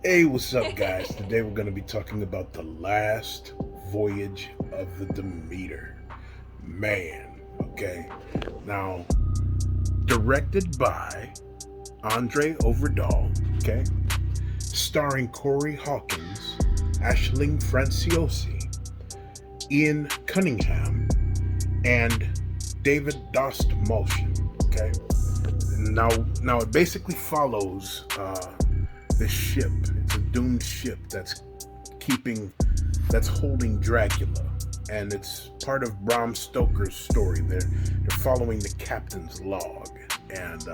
Hey, what's up, guys? Today we're going to be talking about the last voyage of the Demeter. Man, okay. Now, directed by Andre Overdahl, okay, starring Corey Hawkins, Aisling Franciosi, Ian Cunningham, and David Dost Motion, okay. Now it basically follows this ship. It's a doomed ship keeping that's holding Dracula, and it's part of Bram Stoker's story. They're following the captain's log, and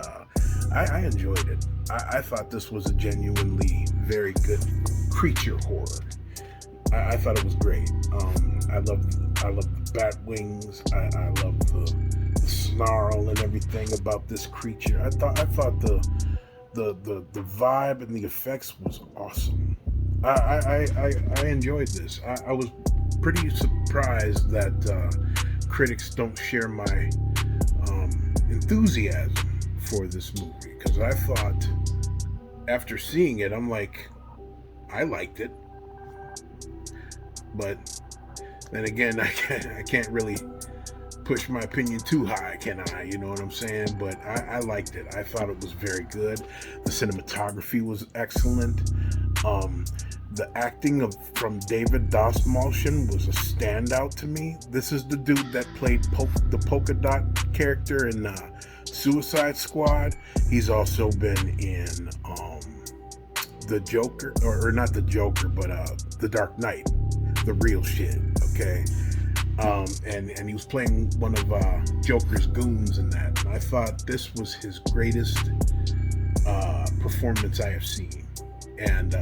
I enjoyed it. I thought this was a genuinely very good creature horror. I thought it was great. I love the bat wings. I love the snarl and everything about this creature. I thought the vibe and the effects was awesome. I enjoyed this. I was pretty surprised that critics don't share my enthusiasm for this movie, because I thought, after seeing it, I'm like, I liked it, but then again, I can't really push my opinion too high, can I? You know what I'm saying? But I liked it. I thought it was very good. The cinematography was excellent. The acting from David Dastmalchian was a standout to me. This is the dude that played the polka dot character in Suicide Squad. He's also been in the Joker, or not the Joker, but the Dark Knight, the real shit. Okay. And he was playing one of Joker's goons in that. And I thought this was his greatest performance I have seen, and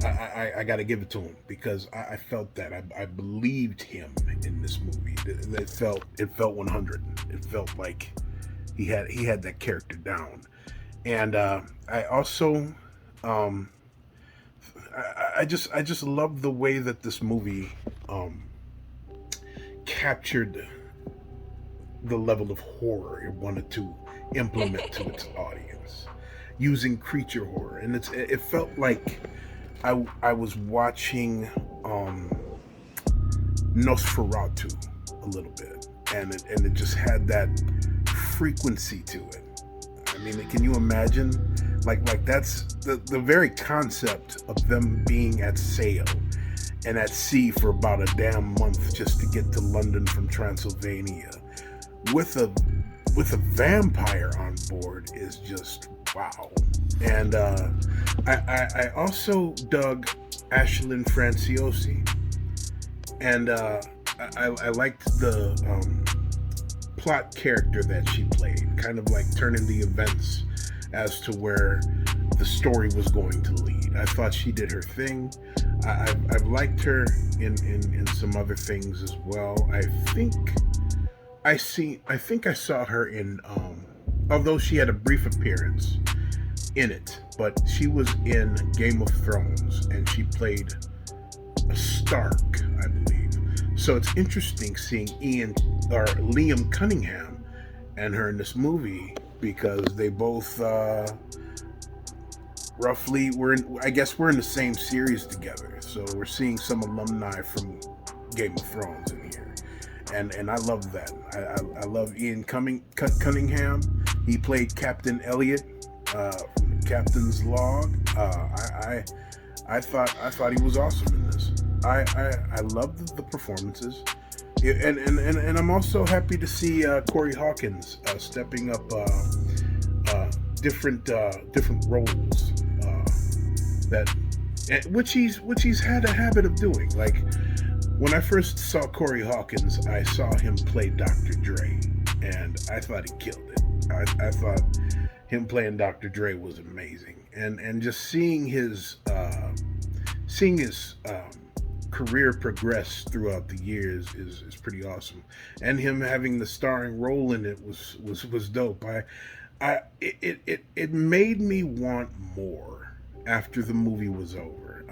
I got to give it to him, because I felt that I believed him in this movie. It felt 100. It felt like he had that character down, and I also I just love the way that this movie captured the level of horror it wanted to implement to its audience, using creature horror, and it felt like I was watching Nosferatu a little bit, and it just had that frequency to it. I mean, can you imagine? Like that's the very concept of them being at sail and at sea for about a damn month just to get to London from Transylvania with a vampire on board is just wow. And I also dug Aisling Franciosi, and I liked the plot character that she played, kind of like turning the events as to where the story was going to lead. I thought she did her thing. I've liked her in some other things as well. I think I saw her in although she had a brief appearance in it, but she was in Game of Thrones, and she played a Stark, I believe. So it's interesting seeing Liam Cunningham and her in this movie, because they both roughly I guess we're in the same series together. So we're seeing some alumni from Game of Thrones in here, and I love that. I love Ian Cunningham. He played Captain Elliot from the Captain's Log. I thought he was awesome in this. I loved the performances. And I'm also happy to see Corey Hawkins stepping up different roles which he's had a habit of doing. Like, when I first saw Corey Hawkins, I saw him play Dr. Dre, and I thought he killed it. I thought him playing Dr. Dre was amazing, and just seeing his career progress throughout the years is pretty awesome, and him having the starring role in it was dope. It made me want more after the movie was over.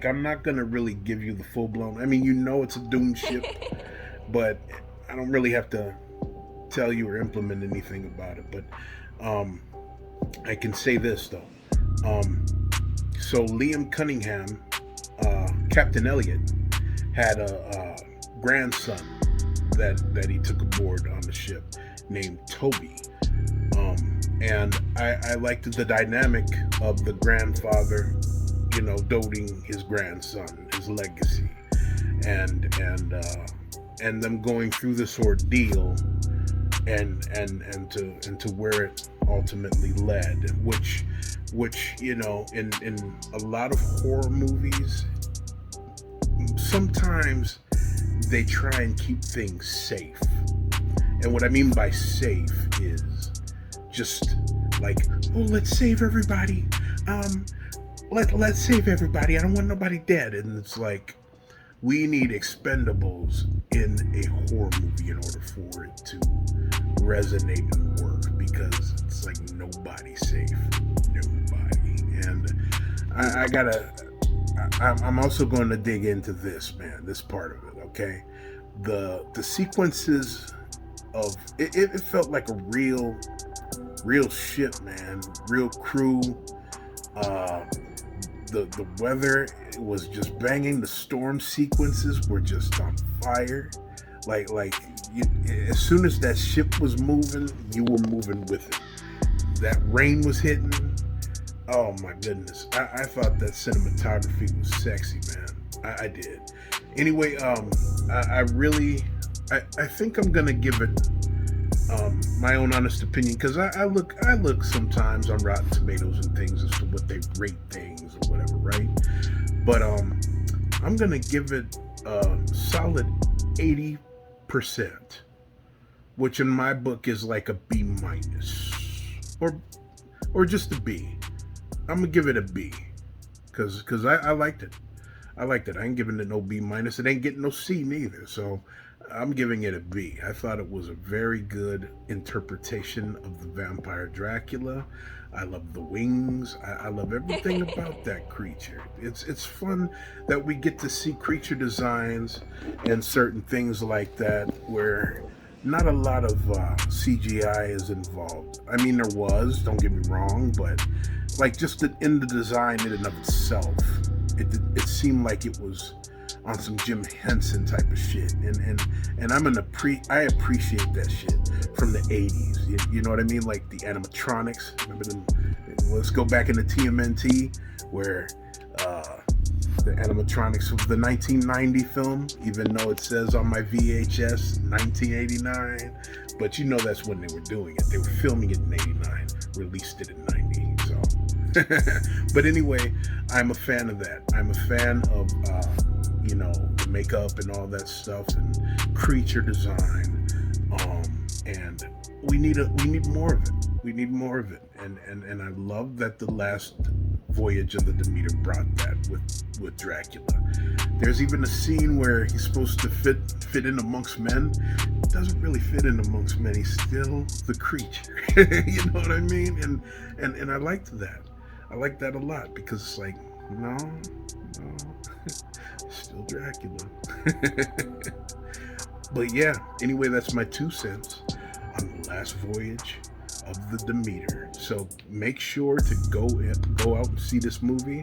I'm not gonna really give you the full blown. I mean, it's a doomed ship, but I don't really have to tell you or implement anything about it. But I can say this though. So Liam Cunningham, Captain Elliot, had a grandson that he took aboard on the ship named Toby. And I liked the dynamic of the grandfather, doting his grandson, his legacy, and them going through this ordeal, and to where it ultimately led, which in a lot of horror movies, sometimes they try and keep things safe. And what I mean by safe is just like, oh, let's save everybody. Let's save everybody. I don't want nobody dead. And it's like, we need expendables in a horror movie in order for it to resonate and work, because it's like nobody's safe. Nobody. And I'm also going to dig into this, man, this part of it, okay? The sequences of it felt like a real ship, man. Real crew. The weather was just banging. The storm sequences were just on fire. As soon as that ship was moving, you were moving with it. That rain was hitting. Oh my goodness. I thought that cinematography was sexy, man. I did. Anyway, I think I'm gonna give it my own honest opinion, because I look sometimes on Rotten Tomatoes and things as to what they rate things or whatever, right? But I'm gonna give it a solid 80%, which in my book is like a B minus, or just a B. I'm gonna give it a B, because I liked it. I liked it. I ain't giving it no B minus. It ain't getting no C neither. So I'm giving it a B. I thought it was a very good interpretation of the vampire Dracula. I love the wings. I love everything about that creature. It's fun that we get to see creature designs and certain things like that where not a lot of CGI is involved. I mean, there was, don't get me wrong, but like just in the design in and of itself, it seemed like it was on some Jim Henson type of shit, and I appreciate that shit from the 80s. You know what I mean? Like the animatronics. Remember them? Let's go back into TMNT, where the animatronics of the 1990 film, even though it says on my VHS 1989, but that's when they were doing it. They were filming it in 89, released it in 90. So, but anyway, I'm a fan of that. I'm a fan of the makeup and all that stuff and creature design, and we need more of it. We need more of it, and I love that the last Voyage of the Demeter brought that with Dracula. There's even a scene where he's supposed to fit in amongst men. Doesn't really fit in amongst men. He's still the creature. You know what I mean? And I liked that. I liked that a lot, because it's like, no, still Dracula. But yeah, anyway, that's my 2 cents on the last Voyage of the Demeter. So make sure to go out and see this movie.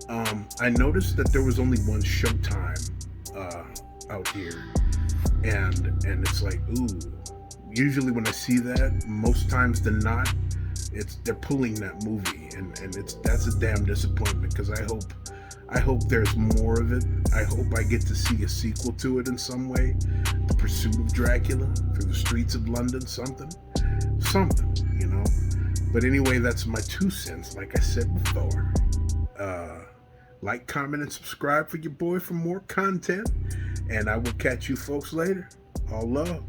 I noticed that there was only one showtime out here, and it's like, ooh. Usually when I see that, most times than not, they're pulling that movie, and that's a damn disappointment, because I hope there's more of it. I hope I get to see a sequel to it in some way. The Pursuit of Dracula through the streets of London, something. But anyway, that's my 2 cents, like I said before. Like, comment, and subscribe for your boy for more content. And I will catch you folks later. All love.